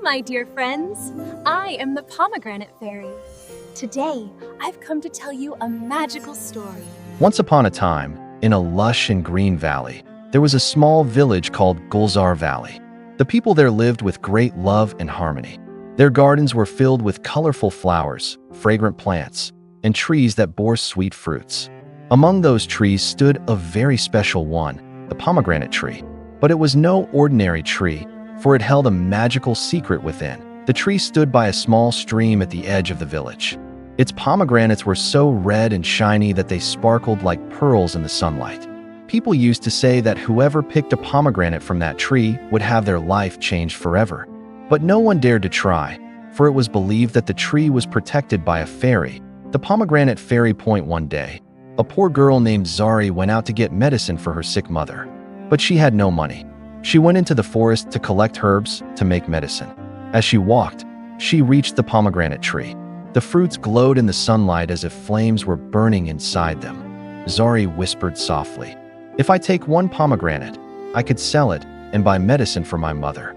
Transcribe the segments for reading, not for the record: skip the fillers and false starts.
my dear friends. I am the Pomegranate Fairy. Today, I've come to tell you a magical story. Once upon a time, in a lush and green valley, there was a small village called Gulzar Valley. The people there lived with great love and harmony. Their gardens were filled with colorful flowers, fragrant plants, and trees that bore sweet fruits. Among those trees stood a very special one, the pomegranate tree. But it was no ordinary tree, for it held a magical secret within. The tree stood by a small stream at the edge of the village. Its pomegranates were so red and shiny that they sparkled like pearls in the sunlight. People used to say that whoever picked a pomegranate from that tree would have their life changed forever. But no one dared to try, for it was believed that the tree was protected by a fairy. The Pomegranate Fairy. One day, a poor girl named Zari went out to get medicine for her sick mother. But she had no money. She went into the forest to collect herbs to make medicine. As she walked, she reached the pomegranate tree. The fruits glowed in the sunlight as if flames were burning inside them. Zari whispered softly, "If I take one pomegranate, I could sell it and buy medicine for my mother."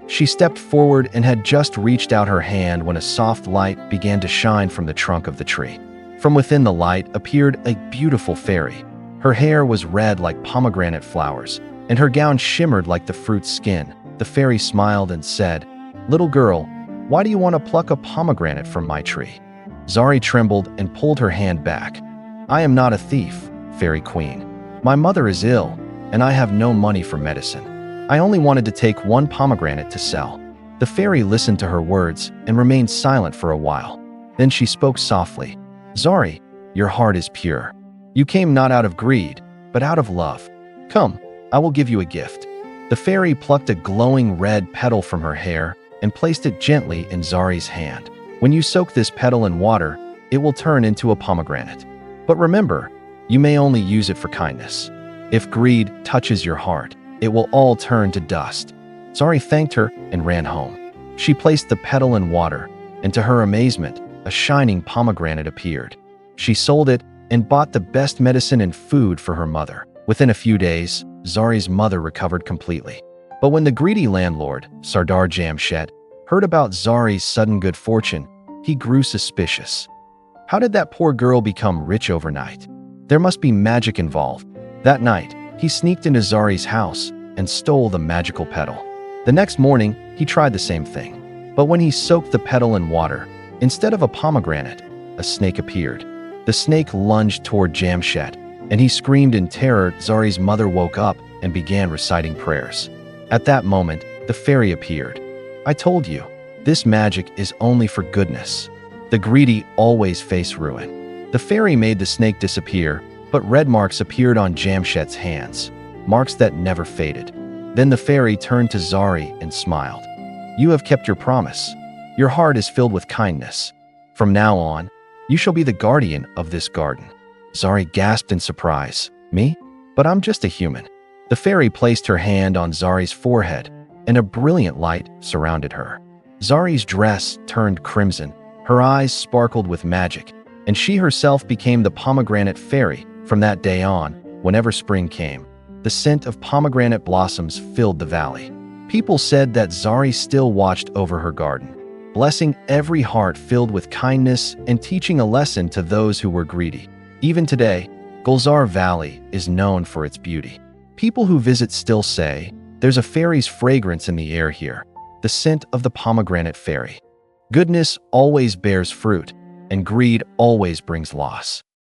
She stepped forward and had just reached out her hand when a soft light began to shine from the trunk of the tree. From within the light appeared a beautiful fairy. Her hair was red like pomegranate flowers, and her gown shimmered like the fruit's skin. The fairy smiled and said, "Little girl, why do you want to pluck a pomegranate from my tree?" Zari trembled and pulled her hand back. "I am not a thief, Fairy Queen. My mother is ill, and I have no money for medicine. I only wanted to take one pomegranate to sell." The fairy listened to her words and remained silent for a while. Then she spoke softly, "Zari, your heart is pure. You came not out of greed, but out of love. Come, I will give you a gift." The fairy plucked a glowing red petal from her hair and placed it gently in Zari's hand. "When you soak this petal in water, it will turn into a pomegranate. But remember, you may only use it for kindness. If greed touches your heart, it will all turn to dust." Zari thanked her and ran home. She placed the petal in water, and to her amazement, a shining pomegranate appeared. She sold it and bought the best medicine and food for her mother. Within a few days, Zari's mother recovered completely. But when the greedy landlord, Sardar Jamshed, heard about Zari's sudden good fortune, he grew suspicious. How did that poor girl become rich overnight? There must be magic involved. That night, he sneaked into Zari's house and stole the magical petal. The next morning, he tried the same thing. But when he soaked the petal in water, instead of a pomegranate, a snake appeared. The snake lunged toward Jamshed, and he screamed in terror. Zari's mother woke up and began reciting prayers. At that moment, the fairy appeared. "I told you, this magic is only for goodness. The greedy always face ruin." The fairy made the snake disappear, but red marks appeared on Jamshed's hands, marks that never faded. Then the fairy turned to Zari and smiled. "You have kept your promise. Your heart is filled with kindness. From now on, you shall be the guardian of this garden." Zari gasped in surprise. "Me? But I'm just a human." The fairy placed her hand on Zari's forehead, and a brilliant light surrounded her. Zari's dress turned crimson, her eyes sparkled with magic, and she herself became the Pomegranate Fairy. From that day on, whenever spring came, the scent of pomegranate blossoms filled the valley. People said that Zari still watched over her garden, blessing every heart filled with kindness and teaching a lesson to those who were greedy. Even today, Gulzar Valley is known for its beauty. People who visit still say, "There's a fairy's fragrance in the air here, the scent of the Pomegranate Fairy." Goodness always bears fruit, and greed always brings loss.